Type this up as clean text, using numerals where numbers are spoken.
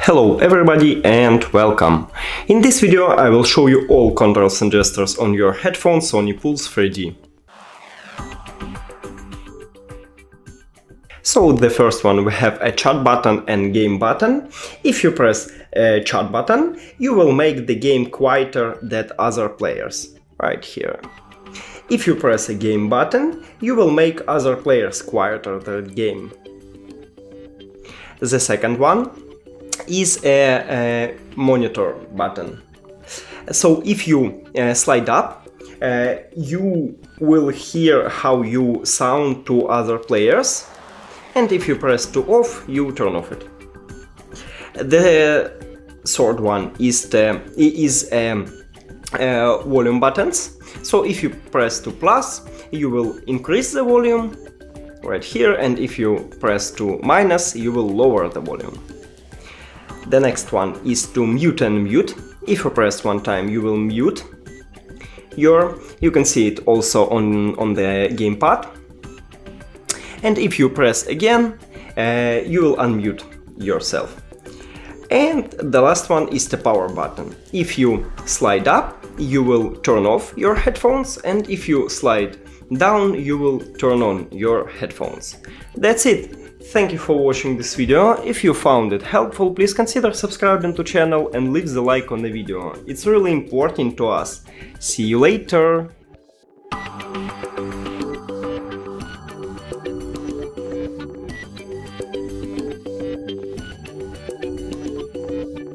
Hello everybody and welcome! In this video I will show you all controls and gestures on your headphones Sony Pulse 3D. So the first one, we have a chat button and game button. If you press a chat button, you will make the game quieter than other players, right here. If you press a game button, you will make other players quieter than the game. The second one is a monitor button. So if you slide up, you will hear how you sound to other players, and if you press to off, you turn off it. The third one is volume buttons. So if you press to plus, you will increase the volume right here, and if you press to minus, you will lower the volume. The next one is to mute and mute. If you press one time, you will mute you can see it also on the gamepad. And if you press again, you will unmute yourself. And the last one is the power button. If you slide up, you will turn off your headphones, and if you slide down, you will turn on your headphones. That's it. Thank you for watching this video. If you found it helpful, please consider subscribing to the channel and leave the like on the video. It's really important to us. See you later!